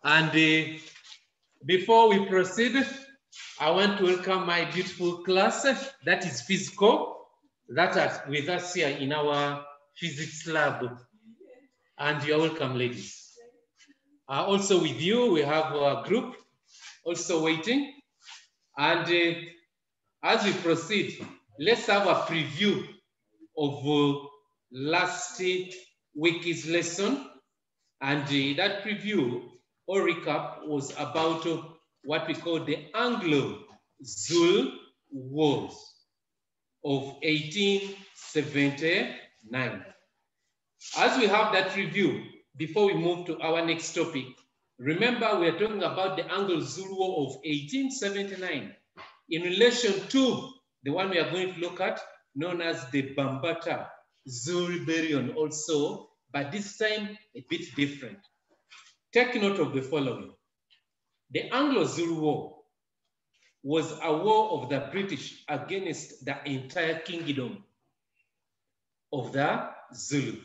And before we proceed, I want to welcome my beautiful class, that is physical, that are with us here in our physics lab. And you're welcome, ladies. Also with you, we have our group also waiting. And as we proceed, let's have a preview of last week's lesson. And that preview or recap was about what we call the Anglo Zul Walls of 1879. As we have that review, before we move to our next topic, remember we are talking about the Anglo Zul War of 1879 in relation to the one we are going to look at, known as the Bambata Zul Rebellion also, but this time a bit different. Take note of the following. The Anglo Zul War was a war of the British against the entire kingdom of the Zulu.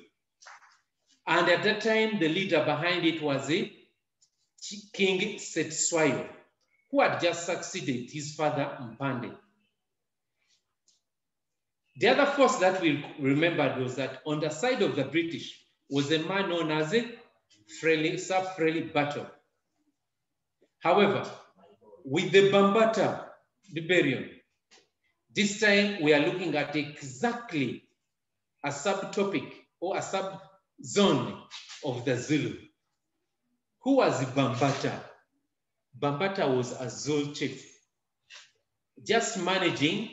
And at that time, the leader behind it was King S.3, who had just succeeded his father Mpande. The other force that we remembered was that on the side of the British was a man known as Sir Frehley Battle. However, with the Bambata Rebellion, this time we are looking at exactly a subtopic or a sub-zone of the Zulu. Who was Bambata? Bambata was a Zulu chief, just managing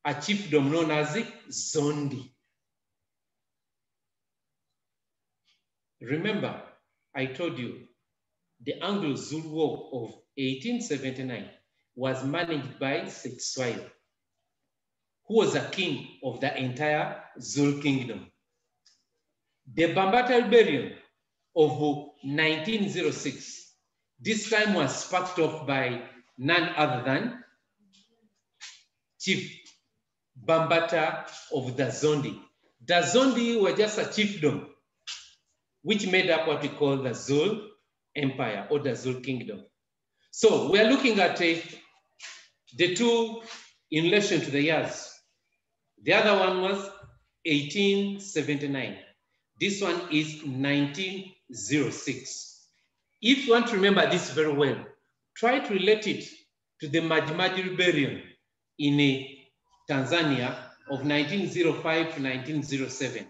a chiefdom known as Zondi. Remember, I told you, the Anglo Zul War of 1879 was managed by S.3, who was a king of the entire Zulu kingdom. The Bambata Rebellion of 1906, this time was sparked off by none other than Chief Bambata of the Zondi. The Zondi were just a chiefdom which made up what we call the Zul Empire or the Zul Kingdom. So we are looking at the two in relation to the years. The other one was 1879. This one is 1906. If you want to remember this very well, try to relate it to the Majimaji Rebellion in Tanzania of 1905 to 1907,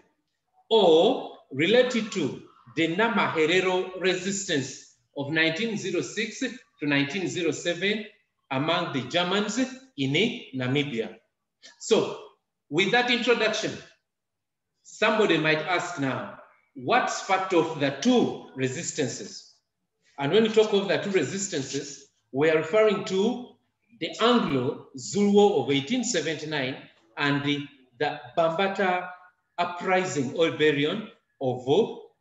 or relate it to the Nama Herero resistance of 1906 to 1907 among the Germans in Namibia. So, with that introduction, somebody might ask now, what sparked off the two resistances? And when we talk of the two resistances, we are referring to the Anglo Zul War of 1879 and the Bambata Uprising or Rebellion of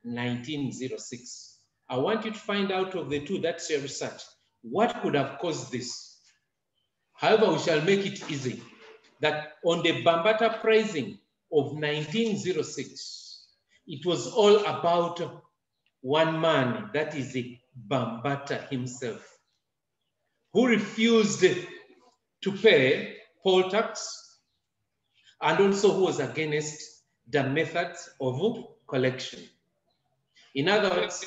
1906. I want you to find out of the two, that's your research, what could have caused this. However, we shall make it easy that on the Bambata Uprising of 1906, it was all about one man, that is the Bambata himself, who refused to pay poll tax and also who was against the methods of collection. In other words,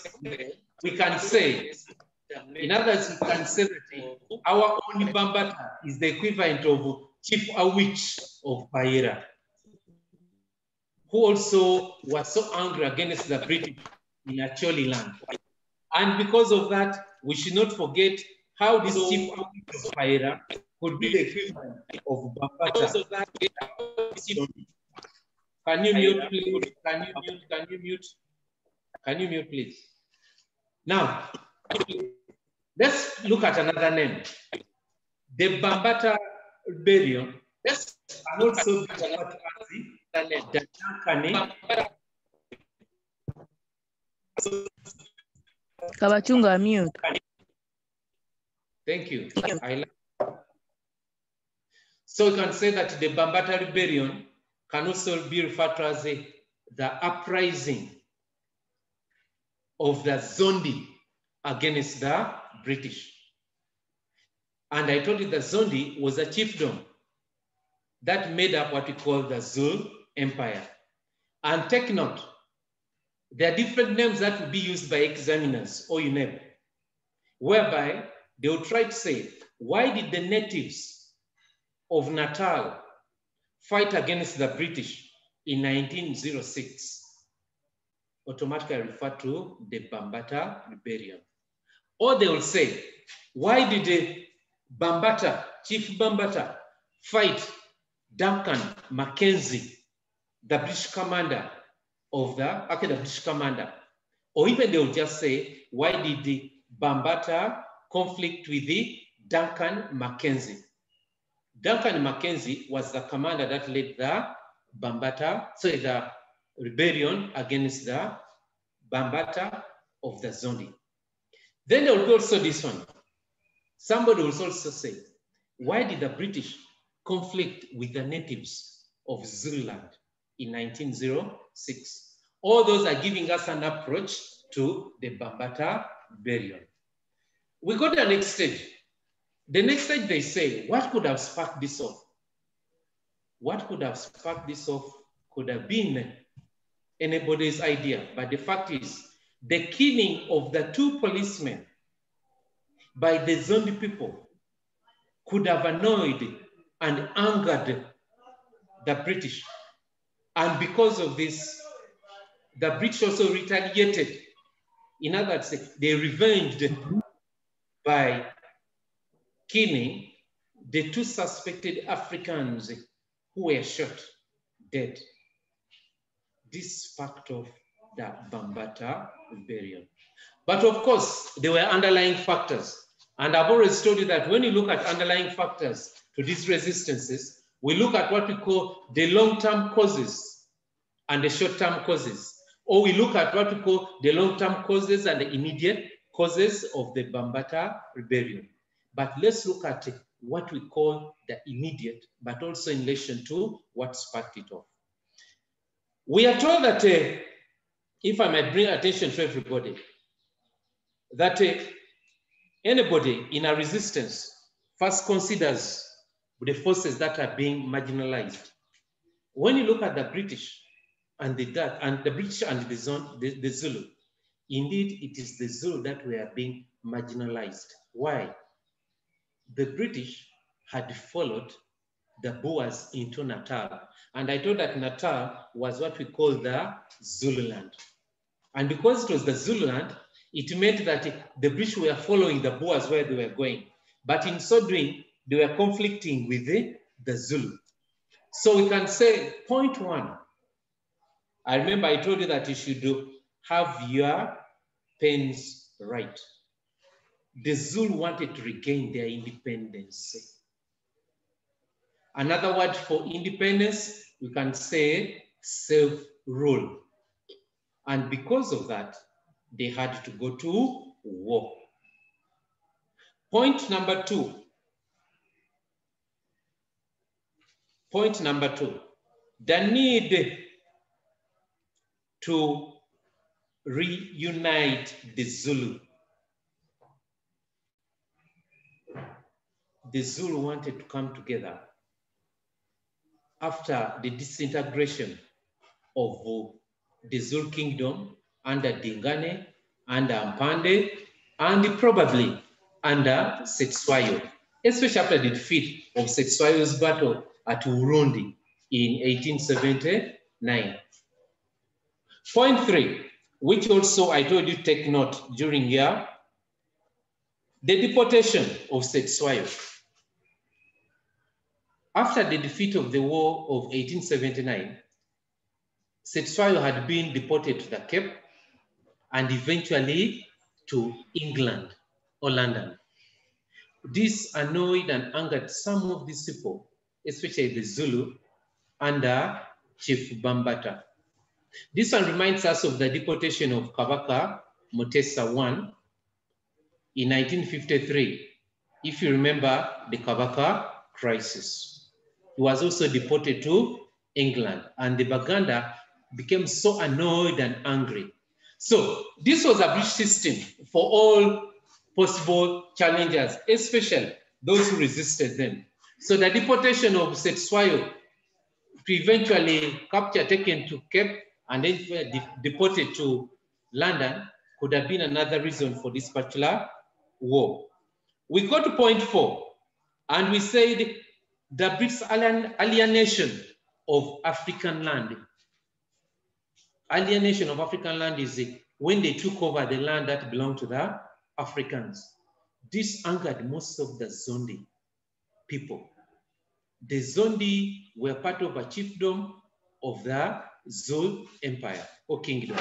we can say that our own Bambata is the equivalent of Chief Awich of Paira, who also was so angry against the British in Acholi land. And because of that, we should not forget how this Chief Awich of Paira could be the equivalent of Bambata. Can you mute, please? Can you mute, please? Now, let's look at another name. The Bambata Rebellion, and also the Dankane. Kabachunga, mute. Thank you. So you can say that the Bambata Rebellion can also be referred to as the uprising of the Zondi against the British. And I told you that Zondi was a chiefdom that made up what we call the Zulu Empire. And take note, there are different names that will be used by examiners or UNEP, whereby they will try to say, why did the natives of Natal fight against the British in 1906? Automatically refer to the Bambata Rebellion. Or they will say, why did the Bambata, Chief Bambata, fight Duncan Mackenzie, the British commander of the British commander? Or even they will just say, why did the Bambata conflict with the Duncan Mackenzie? Duncan Mackenzie was the commander that led the the rebellion against the Bambata of the Zondi. Then there will be also this one. Somebody will also say, why did the British conflict with the natives of Zululand in 1906? All those are giving us an approach to the Bambata rebellion. We go to the next stage. The next stage, they say, what could have sparked this off? What could have sparked this off could have been anybody's idea. But the fact is, the killing of the 2 policemen by the Zondi people could have annoyed and angered the British. And because of this, the British also retaliated. In other words, they revenged by killing the 2 suspected Africans who were shot dead. This sparked off the Bambata rebellion. But of course, there were underlying factors. And I've always told you that when you look at underlying factors to these resistances, we look at what we call the long-term causes and the short-term causes. Or we look at what we call the long-term causes and the immediate causes of the Bambata rebellion. But let's look at what we call the immediate, but also in relation to what sparked it off. We are told that, if I might bring attention to everybody, that anybody in a resistance first considers the forces that are being marginalized. When you look at the British and the British and the Zulu, indeed it is the Zulu that were being marginalized. Why? The British had followed the Boers into Natal. And I told that Natal was what we call the Zululand. And because it was the Zululand, it meant that the British were following the Boers where they were going. But in so doing, they were conflicting with the Zulu. So we can say, point 1, I remember I told you that you should have your pens right. The Zulu wanted to regain their independence. Another word for independence, we can say self-rule. And because of that, they had to go to war. Point number 2. Point number 2, the need to reunite the Zulu. The Zulu wanted to come together after the disintegration of the Zulu kingdom under Dingane, under Mpande, and probably under Setswayo, especially after the defeat of Setswayo's battle at Urundi in 1879. Point 3, which also I told you take note during here, the deportation of Setswayo. After the defeat of the war of 1879, Setswayo had been deported to the Cape and eventually to England or London. This annoyed and angered some of these people, especially the Zulu under Chief Bambata. This one reminds us of the deportation of Kabaka Mutesa I in 1953. If you remember the Kabaka crisis. He was also deported to England, and the Baganda became so annoyed and angry. So this was a British system for all possible challengers, especially those who resisted them. So the deportation of Setsuayo to eventually capture, taken to Cape, and then deported to London could have been another reason for this particular war. We go to point 4, and we said the British alienation of African land. Alienation of African land is when they took over the land that belonged to the Africans. This angered most of the Zondi people. The Zondi were part of a chiefdom of the Zul Empire or kingdom.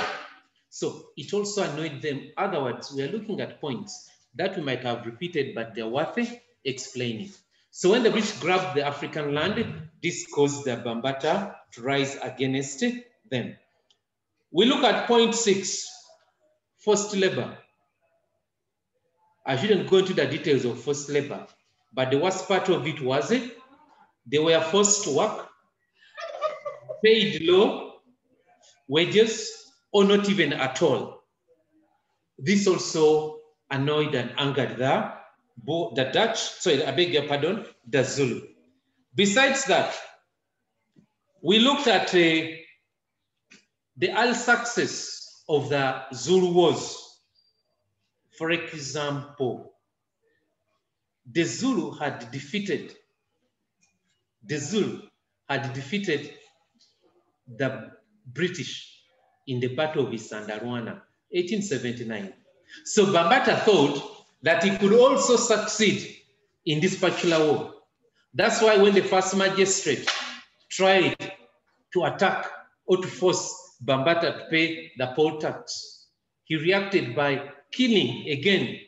So it also annoyed them. Otherwise, we are looking at points that we might have repeated, but they're worth explaining. So when the British grabbed the African land, this caused the Bambata to rise against them. We look at point 6, forced labor. I shouldn't go into the details of forced labor, but the worst part of it was they were forced to work, paid low wages, or not even at all. This also annoyed and angered the Dutch, sorry, I beg your pardon, the Zulu. Besides that, we looked at the early success of the Zulu Wars. For example, the Zulu had defeated the British in the Battle of Isandarwana, 1879. So Bambata thought that he could also succeed in this particular war. That's why when the first magistrate tried to attack or to force Bambata to pay the poll tax, he reacted by killing again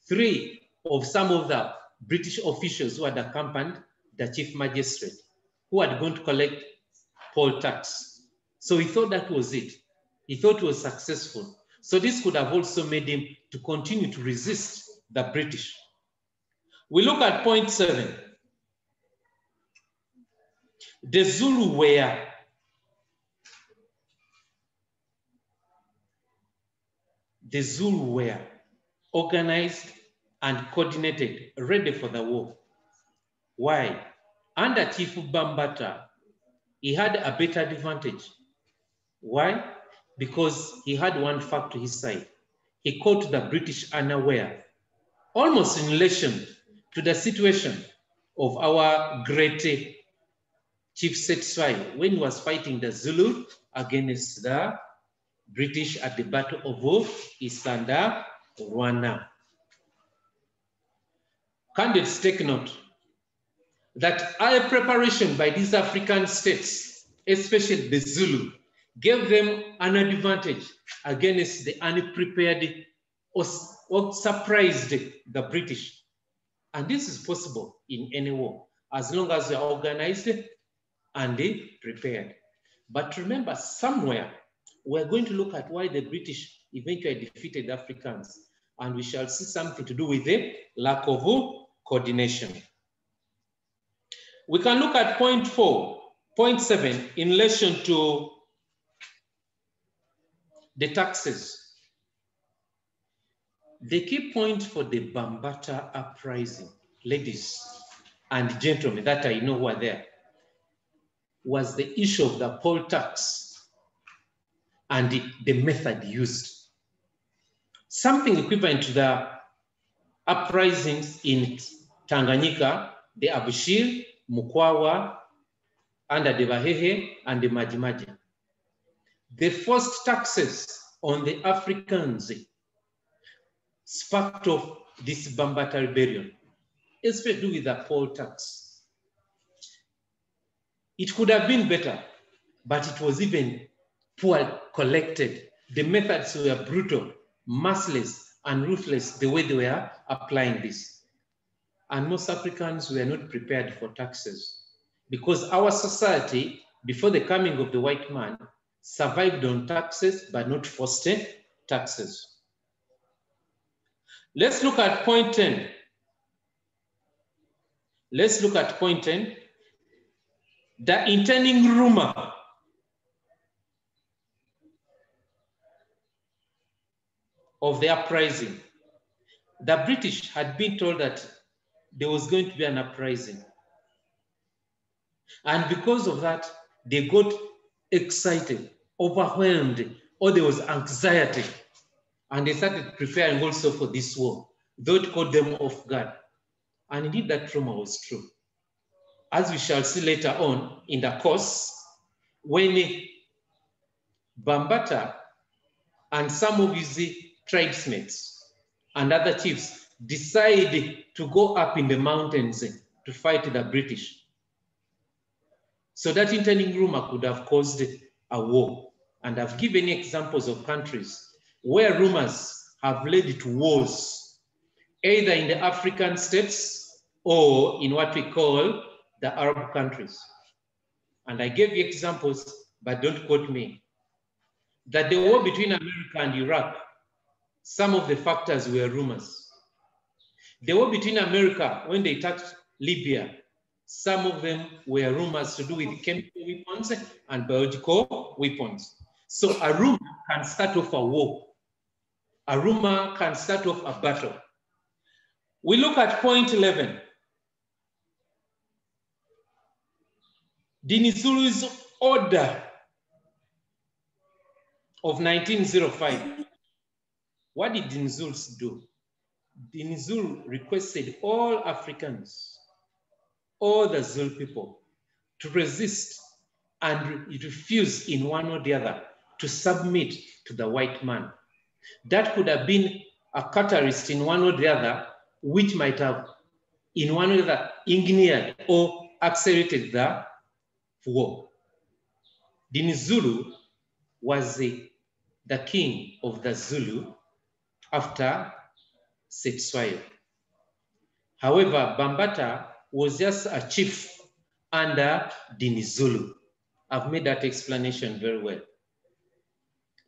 3 of some of the British officials who had accompanied the chief magistrate, who had gone to collect poll tax. So he thought that was it. He thought it was successful. So this could have also made him to continue to resist the British. We look at point 7. The Zulu were organized and coordinated, ready for the war. Why? Under Chief Bambata, he had a better advantage. Why? Because he had one fact to his side. He caught the British unaware, almost in relation to the situation of our great Chief S.3 when he was fighting the Zulu against the British at the Battle of Isandarwana. Candidates take note that our preparation by these African states, especially the Zulu, gave them an advantage against the unprepared or surprised the British. And this is possible in any war, as long as they are organized and prepared. But remember, somewhere, we're going to look at why the British eventually defeated the Africans, and we shall see something to do with the lack of coordination. We can look at point 7 in relation to the taxes. The key point for the Bambata uprising, ladies and gentlemen that I know who are there, was the issue of the poll tax and the method used. Something equivalent to the uprisings in Tanganyika, the Abushir, Mukwawa, under the Bahehe, and the Majimaji. The first taxes on the Africans sparked off this Bambata rebellion, especially with the poll tax. It could have been better, but it was even poor collected. The methods were brutal, merciless, and ruthless the way they were applying this. And most Africans were not prepared for taxes because our society, before the coming of the white man, survived on taxes, but not forced taxes. Let's look at point 10. Let's look at point 10. The intending rumor of the uprising, the British had been told that there was going to be an uprising. And because of that, they got excited, overwhelmed, or there was anxiety. And they started preparing also for this war, though it caught them off guard. And indeed, that rumor was true. As we shall see later on in the course, when Bambata and some of his tribesmates and other chiefs decided to go up in the mountains to fight the British. So that internal rumor could have caused a war. And I've given examples of countries where rumors have led to wars, either in the African states or in what we call the Arab countries. And I gave you examples, but don't quote me. That the war between America and Iraq, some of the factors were rumors. The war between America, when they attacked Libya, some of them were rumors to do with chemical weapons and biological weapons. So a rumor can start off a war. A rumor can start off a battle. We look at point 11. Dinizurus Order of 1905. What did Dinizurus do? Dinizurus requested all Africans, all the Zulu people, to resist and refuse in one or the other to submit to the white man. That could have been a catalyst in one or the other, which might have in one or the other engineered or accelerated the war. Dinizurus was the king of the Zulu after S.3. However, Bambata was just a chief under Dinizurus. I've made that explanation very well.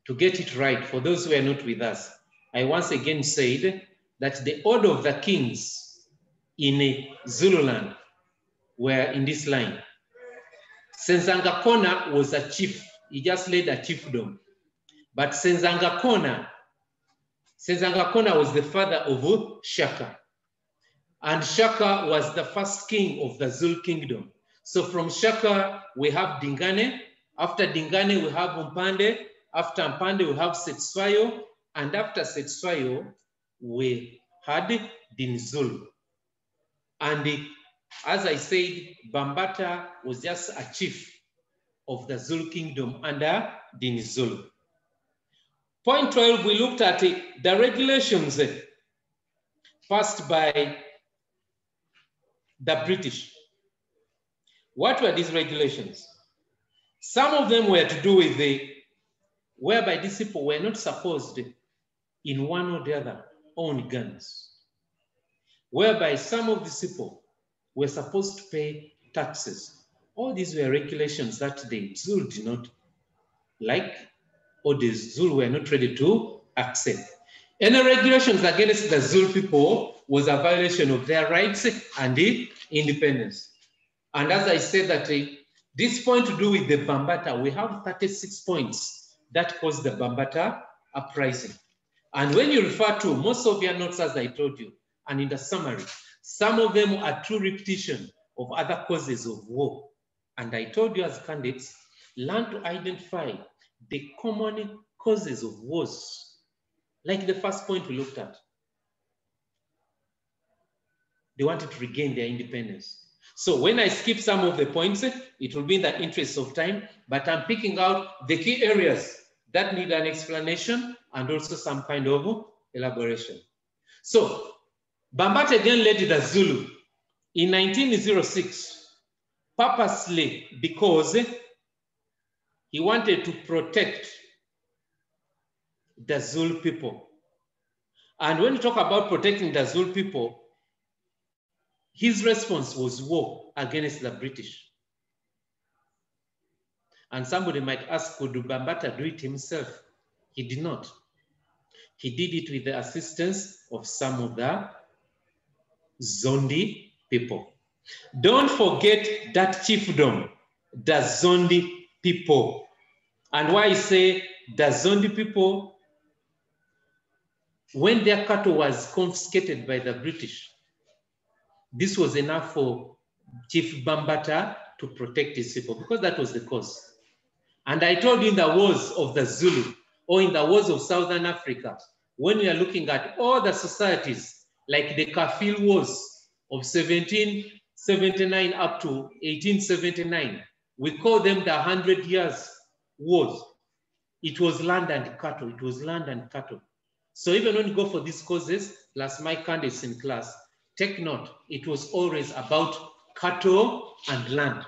To get it right, for those who are not with us, I once again said that the order of the kings in Zululand were in this line. Senzangakona was a chief. He just led a chiefdom. But Senzangakona was the father of Shaka. And Shaka was the first king of the Zulu kingdom. So from Shaka, we have Dingane. After Dingane, we have Mpande. After Mpande, we have S.3. And after S.3, we had Dinizurus. And as I said, Bambata was just a chief of the Zulu kingdom under Dinizurus. Point 12, we looked at the regulations passed by the British. What were these regulations? Some of them were to do with whereby these people were not supposed in one or the other own guns. Whereby some of these people were supposed to pay taxes. All these were regulations that the Zulu did not like, or the Zulu were not ready to accept. Any regulations against the Zulu people was a violation of their rights and the independence. And as I said that this point to do with the Bambata, we have 36 points that caused the Bambata uprising. And when you refer to most of your notes, as I told you, and in the summary, some of them are true repetition of other causes of war. And I told you as candidates, learn to identify the common causes of wars, like the first point we looked at. They wanted to regain their independence. So when I skip some of the points, it will be in the interest of time, but I'm picking out the key areas that need an explanation and also some kind of elaboration. So Bambata again led the Zulu in 1906, purposely because he wanted to protect the Zulu people. And when you talk about protecting the Zulu people, his response was war against the British. And somebody might ask, could Bambata do it himself? He did not. He did it with the assistance of some of the Zondi people. Don't forget that chiefdom, the Zondi people. And why I say the Zondi people, when their cattle was confiscated by the British, this was enough for Chief Bambata to protect his people, because that was the cause. And I told you in the wars of the Zulu, or in the wars of Southern Africa, when we are looking at all the societies, like the Kafil Wars of 1779 up to 1879, we call them the 100 Years Wars. It was land and cattle, it was land and cattle. So even when you go for these causes, plus my candidates in class, take note, it was always about cattle and land.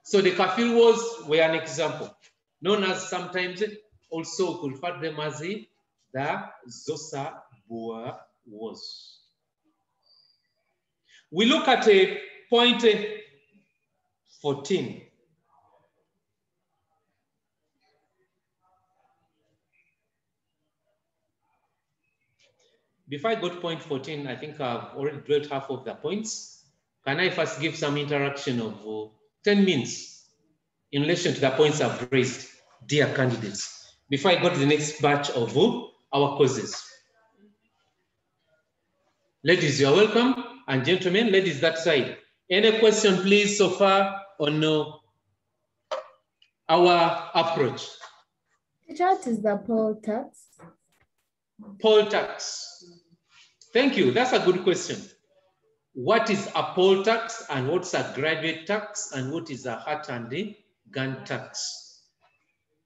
So the Kafir Wars were an example, known as sometimes also we refer to them as the Zosa Boer Wars. We look at point 14. Before I go to point 14, I think I've already dwelt half of the points. Can I first give some interaction of 10 minutes in relation to the points I've raised, dear candidates, before I go to the next batch of our causes? Ladies, you're welcome, and gentlemen, ladies that side. Any question, please, so far on our approach? What is the poll tax? Poll tax. Thank you, that's a good question. What is a poll tax, and what's a graduate tax, and what is a hat and a gun tax?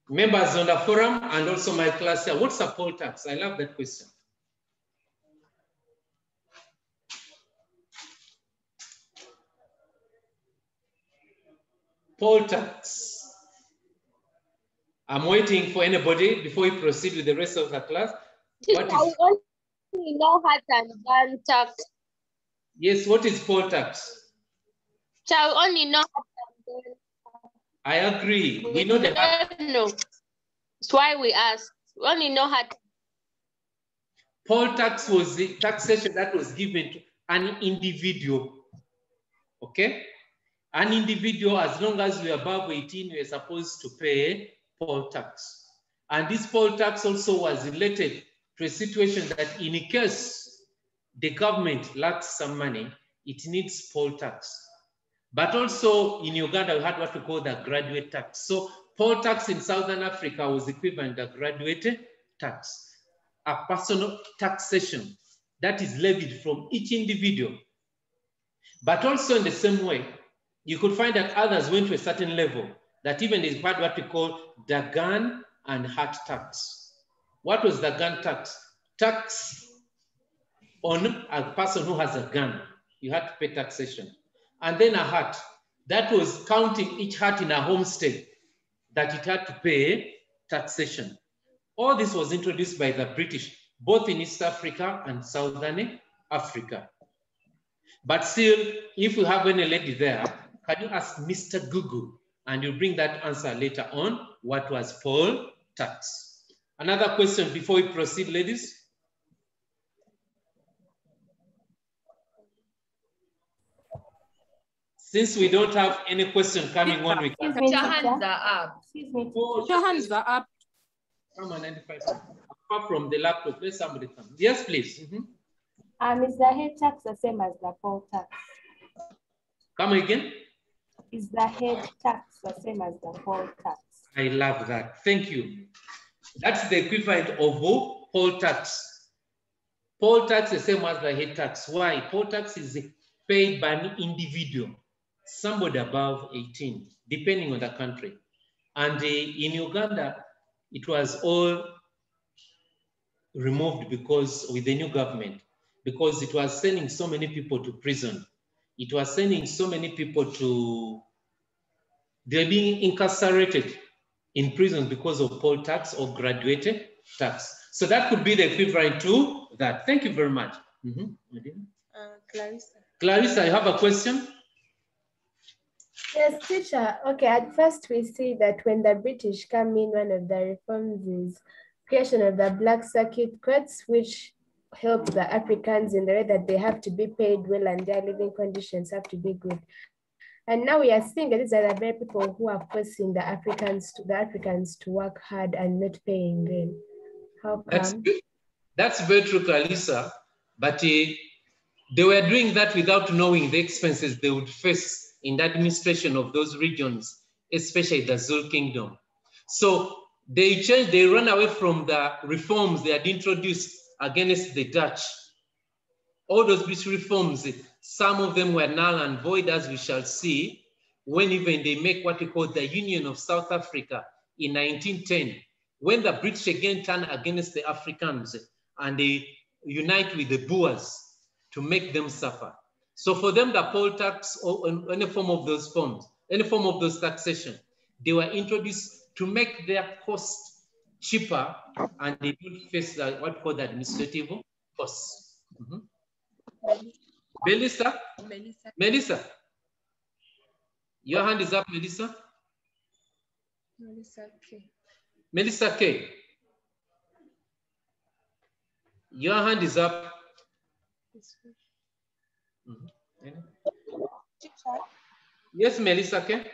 Members on the forum and also my class here, what's a poll tax? I love that question. Poll tax. I'm waiting for anybody before we proceed with the rest of the class. What is... We know hat and gun tax. Yes, what is poll tax? Shall only know hat and gun. I agree. We know the hat. No. That's why we ask. We only know hat. Poll tax was the taxation that was given to an individual. Okay? An individual, as long as you're above 18, you're supposed to pay poll tax. And this poll tax also was related to a situation that in case the government lacks some money, it needs poll tax. But also in Uganda, we had what we call the graduate tax. So poll tax in Southern Africa was equivalent to graduate tax, a personal taxation that is levied from each individual. But also in the same way, you could find that others went to a certain level, that even is part what we call the gun and hat tax. What was the gun tax? Tax on a person who has a gun. You had to pay taxation. And then a hat. That was counting each hat in a homestead that it had to pay taxation. All this was introduced by the British, both in East Africa and Southern Africa. But still, if you have any lady there, can you ask Mr. Google, and you bring that answer later on, what was poll tax? Another question before we proceed, ladies? Since we don't have any question coming on, we can... Your hands are up. Excuse me. Your hands are up. Come on, 95. Apart from the laptop, let somebody come. Yes, please. Is the head tax the same as the poll tax? Come again? Is the head tax the same as the poll tax? I love that. Thank you. That's the equivalent of poll tax. Poll tax is the same as the head tax. Why? Poll tax is paid by an individual, somebody above 18, depending on the country. And in Uganda, it was all removed because with the new government, because it was sending so many people to prison. It was sending so many people to, they're being incarcerated in prison because of poll tax or graduate tax. So that could be the equivalent to that. Thank you very much. Clarissa. Clarissa, you have a question? Yes, teacher. Okay, at first we see that when the British come in, one of the reforms is creation of the black circuit courts, which help the Africans in the way that they have to be paid well and their living conditions have to be good. And now we are seeing that these are the very people who are forcing the Africans to work hard and not paying them. How come? That's very true, Kalisa, but they were doing that without knowing the expenses they would face in the administration of those regions, especially the Zulu kingdom. So they ran away from the reforms they had introduced against the Dutch. All those British reforms, some of them were null and void, as we shall see, when even they make what we call the Union of South Africa in 1910, when the British again turn against the Africans and they unite with the Boers to make them suffer. So for them, the poll tax or any form of those forms, any form of those taxation, they were introduced to make their cost cheaper and they don't face the, what we call the administrative costs. Melissa? Melissa? Your hand is up, Melissa. Melissa K. Melissa K. Your hand is up. Yes, Melissa K.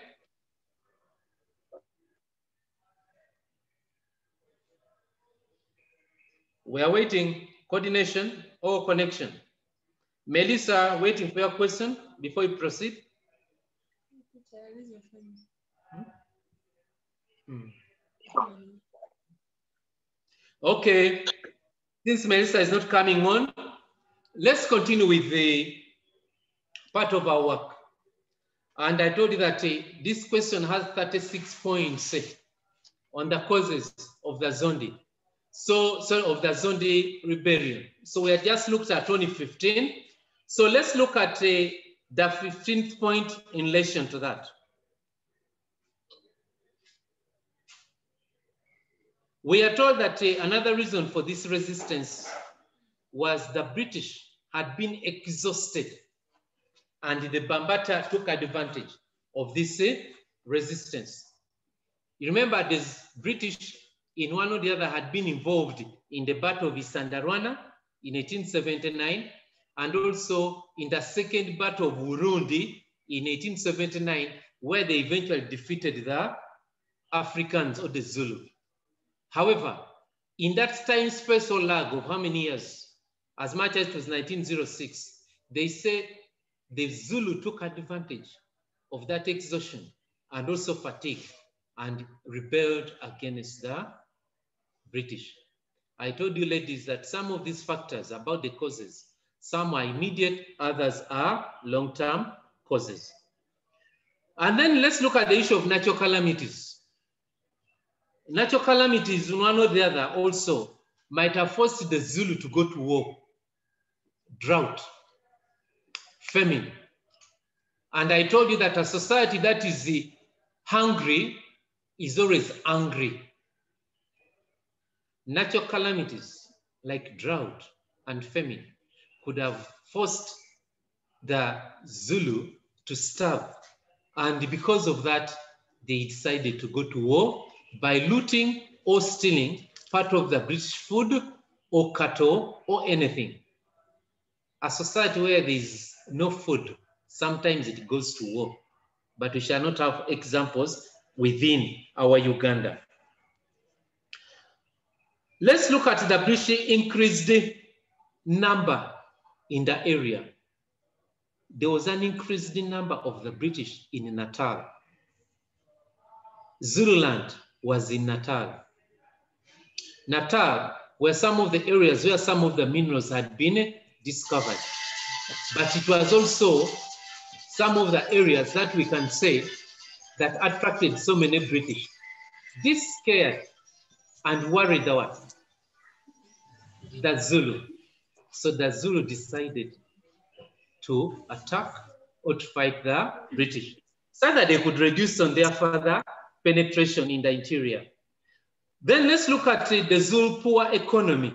We are waiting. Coordination or connection? Melissa, waiting for your question before you proceed. Okay, since Melissa is not coming on, let's continue with the part of our work. And I told you that this question has 36 points on the causes of the Zondi. So of the Zondi rebellion. So we have just looked at only 15. So let's look at the 15th point in relation to that. We are told that another reason for this resistance was the British had been exhausted and the Bambata took advantage of this resistance. You remember the British in one or the other had been involved in the Battle of Isandarwana in 1879 and also in the Second Battle of Burundi in 1879 where they eventually defeated the Africans or the Zulu. However, in that time space or lag of how many years, as much as it was 1906, they say the Zulu took advantage of that exhaustion and also fatigue and rebelled against the British. I told you ladies that some of these factors about the causes, some are immediate, others are long-term causes. And then let's look at the issue of natural calamities. Natural calamities, one or the other, also might have forced the Zulu to go to war, drought, famine. And I told you that a society that is hungry is always angry. Natural calamities like drought and famine could have forced the Zulu to starve. And because of that, they decided to go to war by looting or stealing part of the British food or cattle or anything. A society where there is no food, sometimes it goes to war, but we shall not have examples within our Uganda. Let's look at the British increased number in the area. There was an increased number of the British in Natal. Zululand was in Natal. Natal were some of the areas where some of the minerals had been discovered. But it was also some of the areas that we can say that attracted so many British. This scared and worried the Zulu. So the Zulu decided to attack or to fight the British so that they could reduce on their further penetration in the interior. Then let's look at the Zulu poor economy.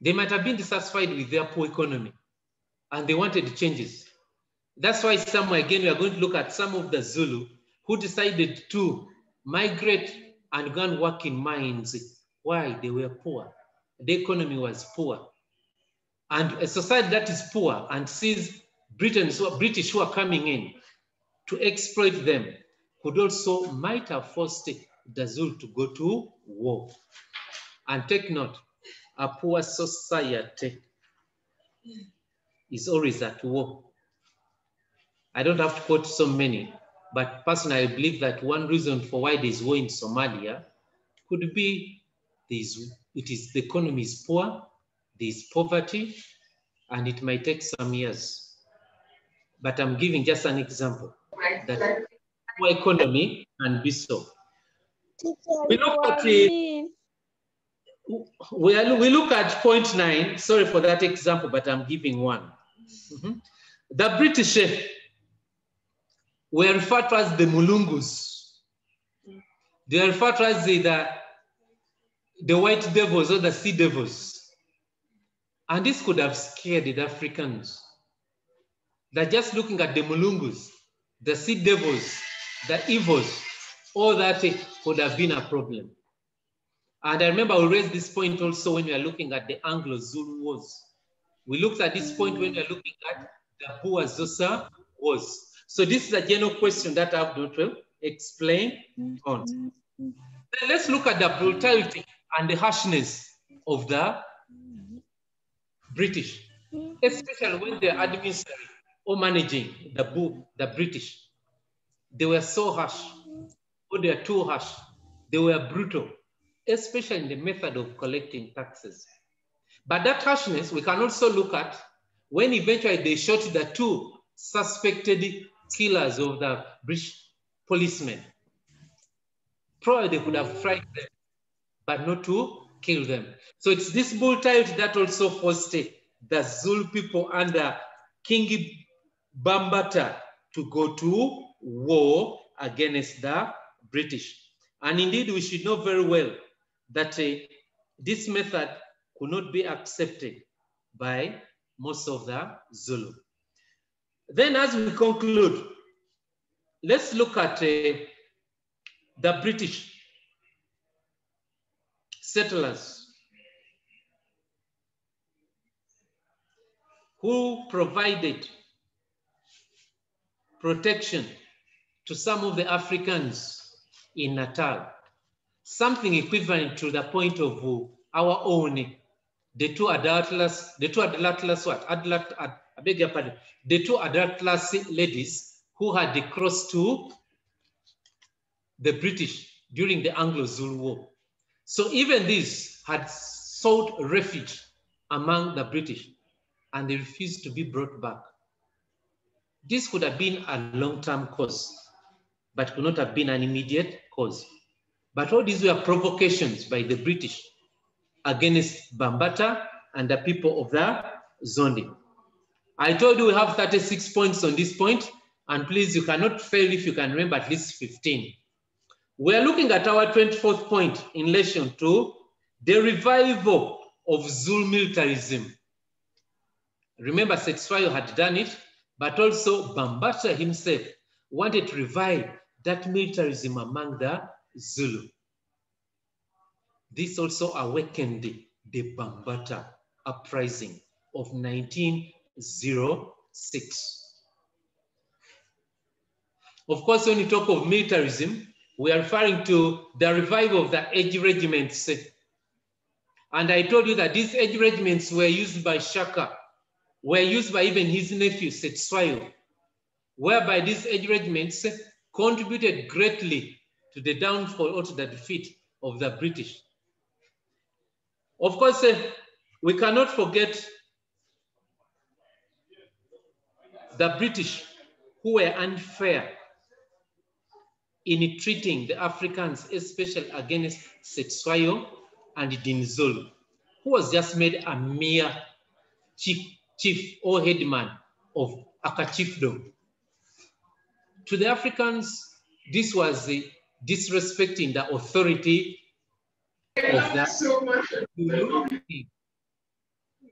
They might have been dissatisfied with their poor economy and they wanted changes. That's why somewhere again, we are going to look at some of the Zulu who decided to migrate and go and work in mines. Why? They were poor. The economy was poor. And a society that is poor and sees British who are coming in to exploit them could also might have forced the Zulu to go to war. And take note, a poor society is always at war. I don't have to quote so many, but personally, I believe that one reason for why there's war in Somalia could be the economy is poor, there's poverty, and it might take some years. But I'm giving just an example that poor economy can be so. We look at point 9. Sorry for that example, but I'm giving one. The British were referred to as the Mulungus. They are referred to as the white devils or the sea devils. And this could have scared the Africans. That just looking at the Mulungus, the sea devils, the evils, all that could have been a problem. And I remember we raised this point also when we are looking at the Anglo Zul Walls. We looked at this point when we are looking at the Zosa Wars. So this is a general question that I have to explain on. Then let's look at the brutality and the harshness of the British, especially when they're administering or managing the British. They were so harsh, or they are too harsh. They were brutal, especially in the method of collecting taxes. But that harshness, we can also look at when eventually they shot the 2 suspected killers of the British policemen. Probably they could have tried them, but not to kill them. So it's this brutality that also forced the Zulu people under King Bambata to go to war against the British. And indeed, we should know very well that this method could not be accepted by most of the Zulu. Then as we conclude, let's look at the British settlers who provided protection to some of the Africans in Natal, something equivalent to the point of our own, the two adulterous ladies who had crossed to the British during the Anglo Zul War. So even these had sought refuge among the British and they refused to be brought back. This could have been a long-term cause, but could not have been an immediate cause. But all these were provocations by the British against Bambata and the people of the Zondi. I told you we have 36 points on this point, and please, you cannot fail if you can remember at least 15. We're looking at our 24th point in relation to the revival of Zulu militarism. Remember, S.3 had done it, but also Bambata himself wanted to revive that militarism among the Zulu. This also awakened the Bambata Uprising of 1906. Of course, when you talk of militarism, we are referring to the revival of the edge regiments. And I told you that these edge regiments were used by Shaka, were used by even his nephew, S.3, whereby these edge regiments contributed greatly to the downfall or to the defeat of the British. Of course, we cannot forget the British who were unfair in treating the Africans, especially against S.3 and Dinizurus, who was just made a mere chief or headman of Aka chiefdom. To the Africans, this was disrespecting the authority of that king.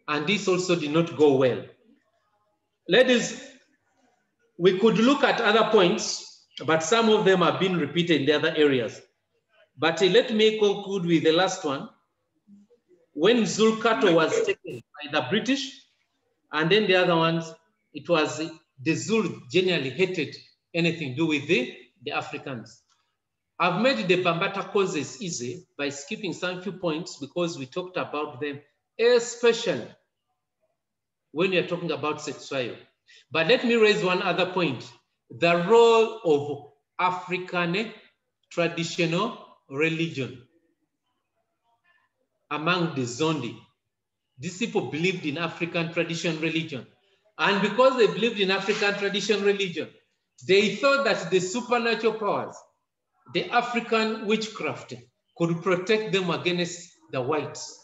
And this also did not go well. Ladies, we could look at other points, but some of them have been repeated in the other areas. But let me conclude with the last one. When Zulu was taken by the British, and then the other ones, it was the Zulu generally hated anything to do with the Africans. I've made the Bambata causes easy by skipping some few points because we talked about them especially when you're talking about sexual. But let me raise one other point. The role of African traditional religion among the Zondi. These people believed in African traditional religion. And because they believed in African traditional religion, they thought that the supernatural powers, the African witchcraft, could protect them against the whites.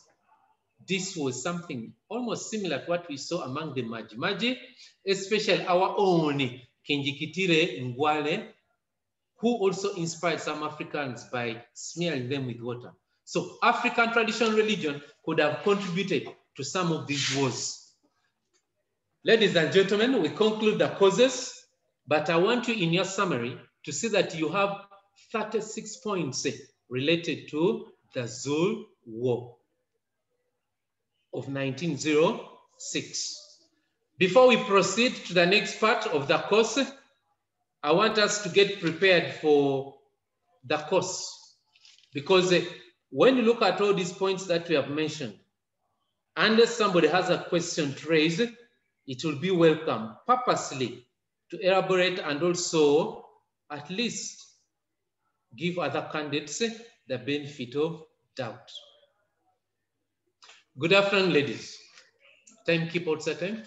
This was something almost similar to what we saw among the Maji, especially our own Kinjikitire Ngwale, who also inspired some Africans by smearing them with water. So African traditional religion could have contributed to some of these wars. Ladies and gentlemen, we conclude the causes, but I want you in your summary to see that you have 36 points related to the Zul War of 1906. Before we proceed to the next part of the course, I want us to get prepared for the course, because when you look at all these points that we have mentioned, unless somebody has a question to raise, it will be welcome purposely to elaborate and also at least give other candidates the benefit of doubt. Good afternoon, ladies. Timekeeper, what's the time?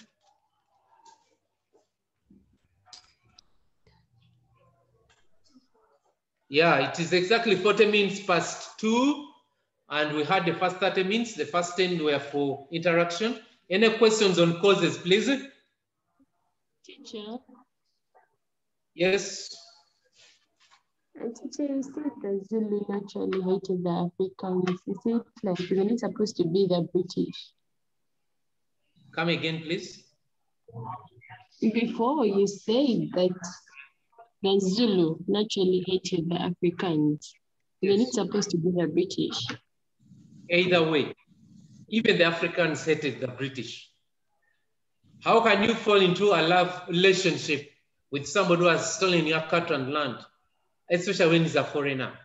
Yeah, it is exactly 40 minutes past 2, and we had the first 30 minutes. The first 10 were for interaction. Any questions on causes, please? Teacher. Yes. Teacher, you said the Zulu naturally hated the Africans. Is it like when it's supposed to be the British? Come again, please. Before you said that the Zulu naturally hated the Africans. Then it's supposed to be the British. Either way, even the Africans hated the British. How can you fall into a love relationship with somebody who has stolen your cattle and land, especially when he's a foreigner?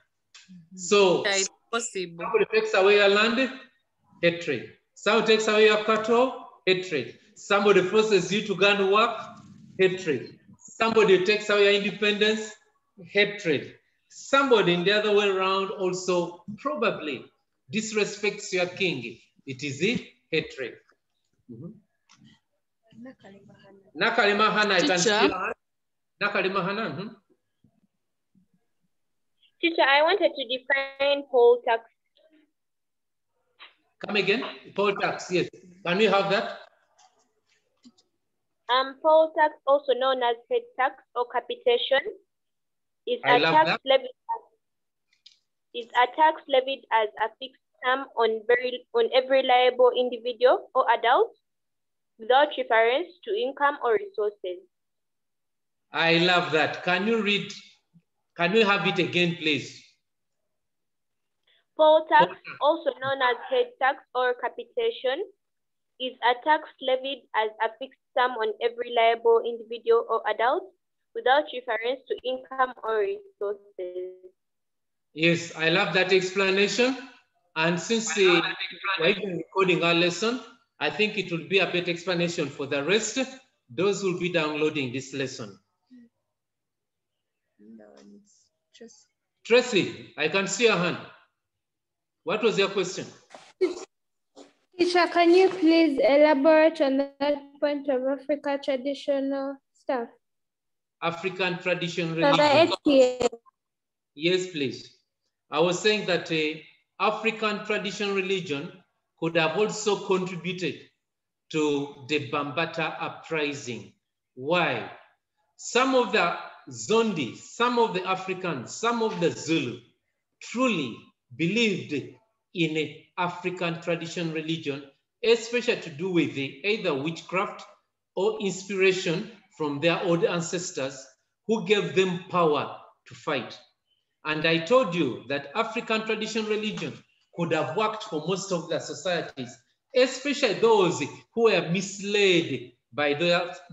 So, Yeah, it's possible. somebody takes away your land, hatred. Somebody takes away your cattle, hatred. Somebody forces you to go and work, hatred. Somebody takes away your independence, hatred. Somebody in the other way around also probably disrespects your king. It is a hatred. Nakalimahana, I can see your hand. Nakalimahana. Teacher, I wanted to define poll tax. Come again? Poll tax, yes. Can we have that? Poll tax, also known as head tax or capitation, is a tax levied as a fixed sum on every liable individual or adult without reference to income or resources. I love that. Can you read? Can we have it again, please? Poll tax, also known as head tax or capitation, is a tax levied as a fixed sum on every liable individual or adult without reference to income or resources. Yes, I love that explanation. And since we're even recording our lesson, I think it will be a better explanation for the rest. Those who will be downloading this lesson. Tracy, I can see your hand. What was your question? Teacher, can you please elaborate on that point of Africa traditional stuff? African traditional religion. Yes, please. I was saying that African traditional religion could have also contributed to the Bambata Uprising. Why? Some of the Zondi, some of the Africans, some of the Zulu truly believed in an African traditional religion, especially to do with either witchcraft or inspiration from their old ancestors who gave them power to fight. And I told you that African traditional religion could have worked for most of the societies, especially those who were misled by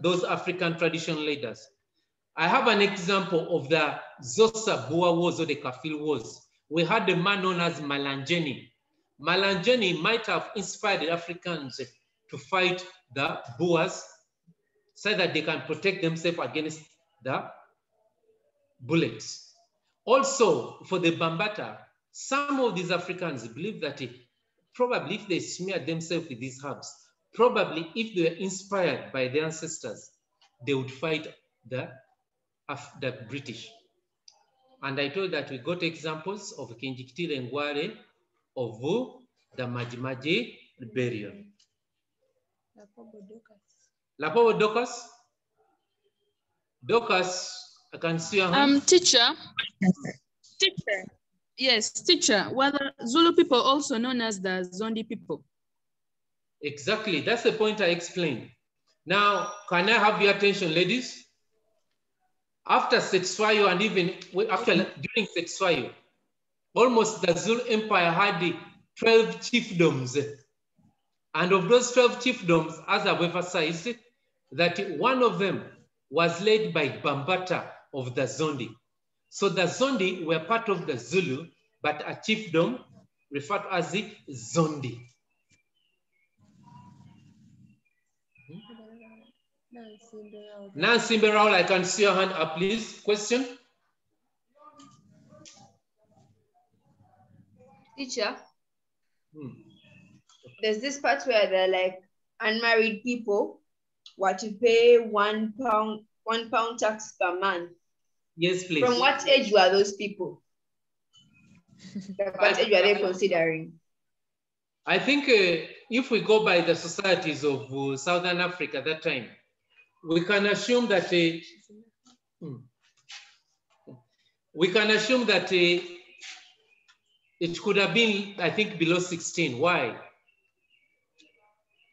those African traditional leaders. I have an example of the Zosa Boer Wars or the Kafil Wars. We had a man known as Malangeni, Malangeni might have inspired the Africans to fight the Boers so that they can protect themselves against the bullets. Also, for the Bambata, some of these Africans believe that probably if they smeared themselves with these herbs, probably if they were inspired by their ancestors, they would fight the British. And I told that we got examples of Kinjikitile Ngwale, of the Majimaji rebellion. Lapobo Docas? Docas, I can see your hand. Teacher. Teacher. Yes, teacher. Whether Zulu people also known as the Zondi people. Exactly, that's the point I explained. Now, can I have your attention, ladies? After Setswayo and even during Setswayo, almost the Zulu Empire had 12 chiefdoms. And of those 12 chiefdoms, as I've emphasized, that one of them was led by Bambata of the Zondi. So the Zondi were part of the Zulu, but a chiefdom referred to as the Zondi. Nancy Berraul, I can see your hand up, please. Question? Teacher, there's this part where they're like unmarried people were to pay £1 tax per month. Yes, please. From what age were those people? What age were they considering? I think if we go by the societies of Southern Africa at that time, we can assume that it could have been, I think, below 16. Why?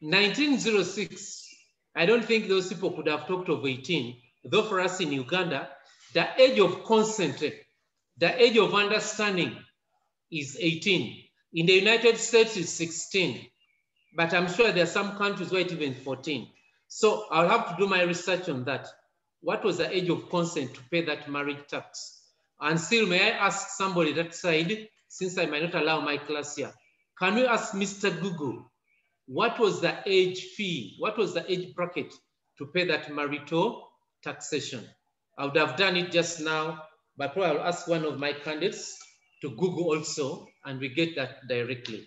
1906, I don't think those people could have talked of 18, though for us in Uganda, the age of consent, the age of understanding is 18. In the United States, it's 16, but I'm sure there are some countries where it's even 14. So I'll have to do my research on that. What was the age of consent to pay that marriage tax? And still, may I ask somebody that side, since I might not allow my class here, can we ask Mr. Google, what was the age fee? What was the age bracket to pay that marital taxation? I would have done it just now, but probably I'll ask one of my candidates to Google also, and we get that directly.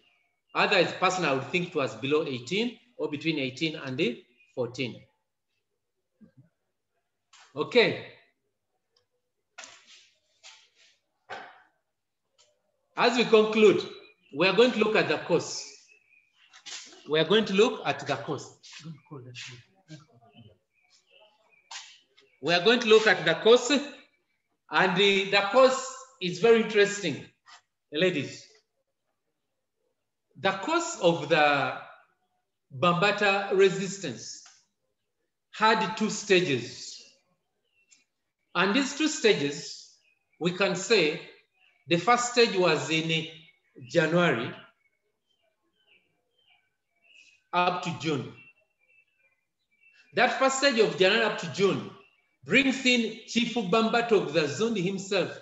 Otherwise, personally, I would think it was below 18 or between 18 and 14. Okay. As we conclude, we are going to look at the course. We are going to look at the course. We are going to look at the course, and the course is very interesting, ladies. The course of the Bambata resistance had 2 stages. And these 2 stages, we can say the first stage was in January up to June. That first stage of January up to June brings in Chief Bambata of the Zondi himself,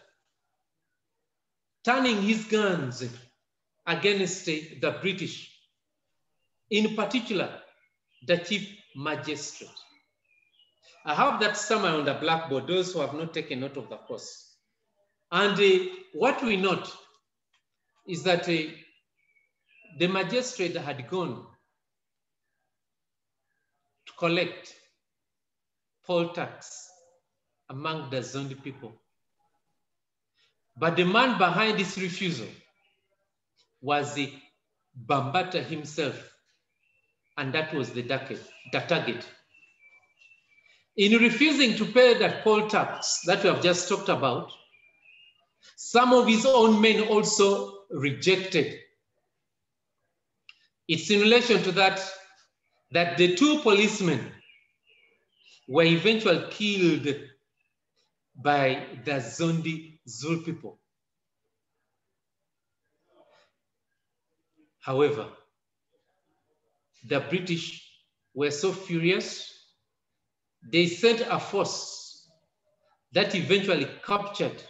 turning his guns against the British, in particular, the Chief Magistrate. I have that somewhere on the blackboard, those who have not taken note of the course. And what we note is that the magistrate had gone to collect poll tax among the Zondi people. But the man behind this refusal was the Bambata himself, and that was the target. In refusing to pay that poll tax that we have just talked about, some of his own men also rejected. It's in relation to that the 2 policemen were eventually killed by the Zondi Zulu people. However, the British were so furious, they sent a force that eventually captured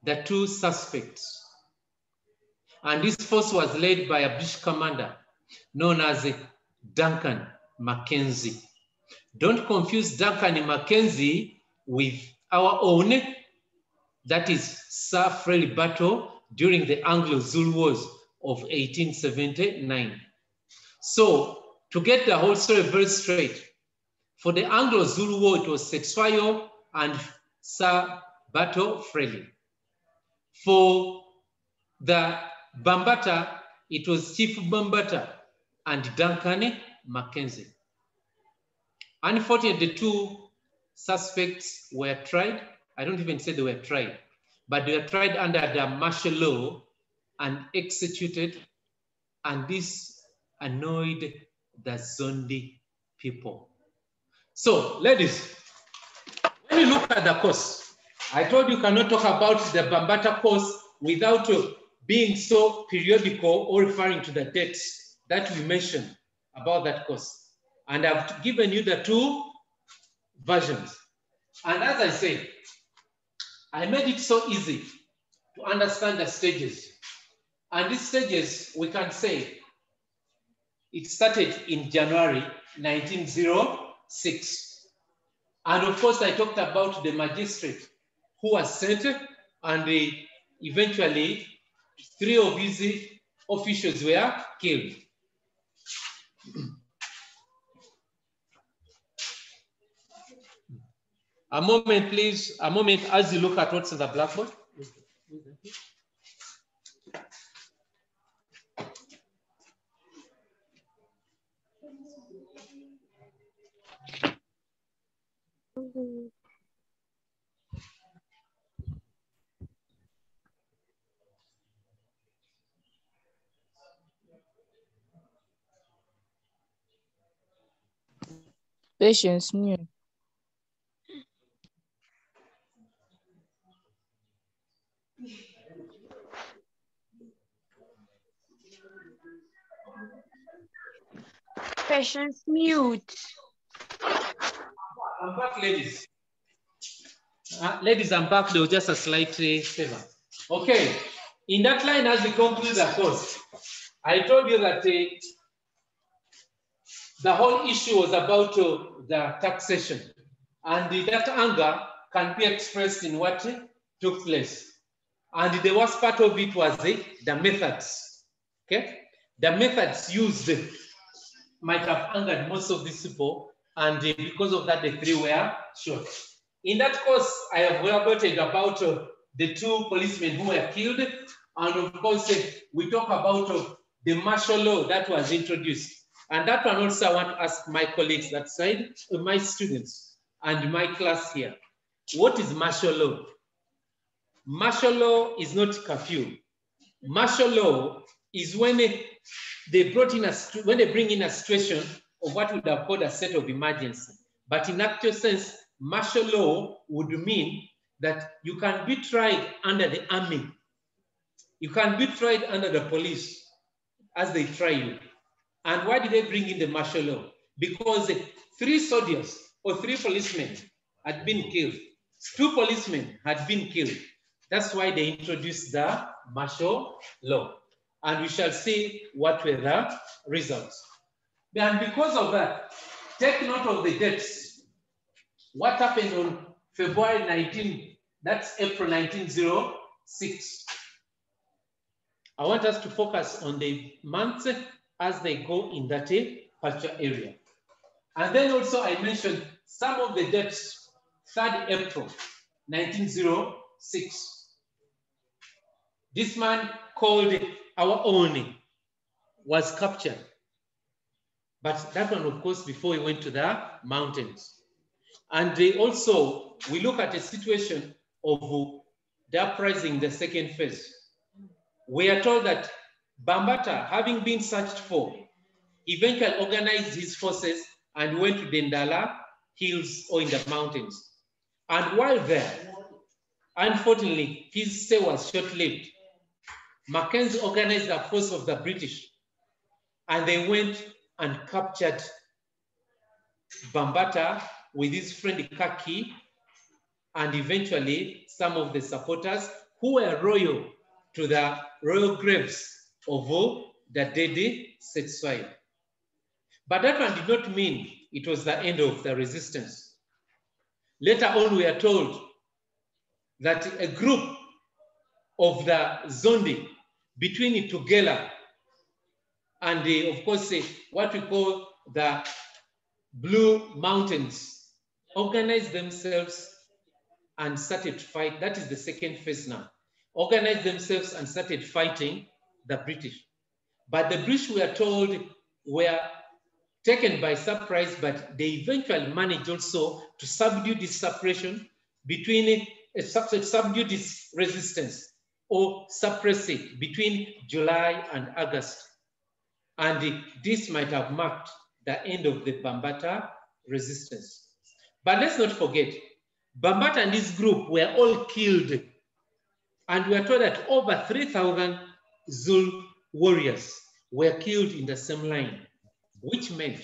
the 2 suspects And this force was led by a British commander known as Duncan Mackenzie. Don't confuse Duncan Mackenzie with our own, that is Sir Freely Battle during the Anglo Zul Wars of 1879. So to get the whole story very straight, for the Anglo Zul War, it was Sexwayo and Sir Battle Freely. For the Bambata, it was Chief Bambata and Duncan Mackenzie. Unfortunately, the two suspects were tried. I don't even say they were tried, but they were tried under the martial law and executed, and this annoyed the Zondi people. So, ladies, when you look at the course, I told you cannot talk about the Bambata course without being so periodical or referring to the dates that we mentioned about that course. And I've given you the two versions. And as I said, I made it so easy to understand the stages. And these stages, we can say, it started in January 1906. And of course, I talked about the magistrate who was sent, and eventually 3 of his officials were killed. A moment, please. A moment as you look at what's in the blackboard. Patience, new. Patience, mute. I'm back, ladies. Ladies, I'm back. There was just a slight favor. Okay. In that line, as we conclude the course, I told you that the whole issue was about the taxation, and that anger can be expressed in what took place. And the worst part of it was the methods. Okay, the methods used might have angered most of these people, and because of that, the 3 were shot. In that course, I have elaborated about the 2 policemen who were killed, and of course, we talk about the martial law that was introduced. And that one also I want to ask my colleagues that side, my students, and my class here. What is martial law? Martial law is not curfew. Martial law is when they bring in a situation of what we would have called a state of emergency. But in actual sense, martial law would mean that you can be tried under the army. You can be tried under the police as they try you. And why did they bring in the martial law? Because 3 soldiers or 3 policemen had been killed. 2 policemen had been killed. That's why they introduced the martial law. And we shall see what were the results. And because of that, take note of the dates. What happened on February 19, that's April 1906. I want us to focus on the months as they go in that particular area. And then also I mentioned some of the dates, 3rd April 1906. This man called our own was captured. But that one, of course, before he went to the mountains. And also, we look at a situation of the uprising, the 2nd phase. We are told that Bambata, having been searched for, eventually organized his forces and went to Dendala hills or in the mountains. And while there, unfortunately, his stay was short-lived. Mackenzie organized a force of the British, and they went and captured Bambata with his friend Kaki, and eventually some of the supporters who were loyal to the royal graves of the dead set soil. But that one did not mean it was the end of the resistance. Later on, we are told that a group of the Zondi between Tugela and of course, what we call the Blue Mountains organized themselves and started to fight. That is the second phase now. Organized themselves and started fighting the British. But the British, we are told, were taken by surprise, but they eventually managed also to subdue this separation between, subdue this resistance or suppress it between July and August. And this might have marked the end of the Bambata resistance. But let's not forget, Bambata and this group were all killed. And we are told that over 3,000 Zulu warriors were killed in the same line, which meant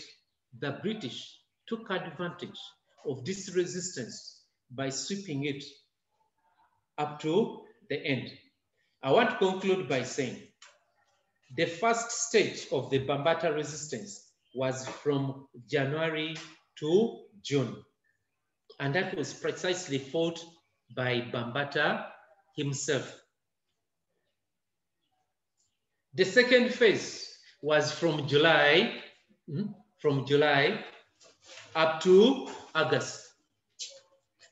the British took advantage of this resistance by sweeping it up to the end. I want to conclude by saying the first stage of the Bambata resistance was from January to June. And that was precisely fought by Bambata himself. The second phase was from July up to August.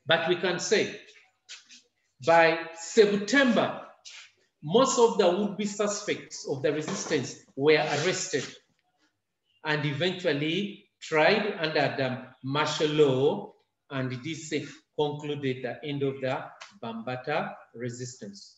But we can say by September, most of the would-be suspects of the resistance were arrested and eventually tried under the martial law, and this concluded the end of the Bambata resistance.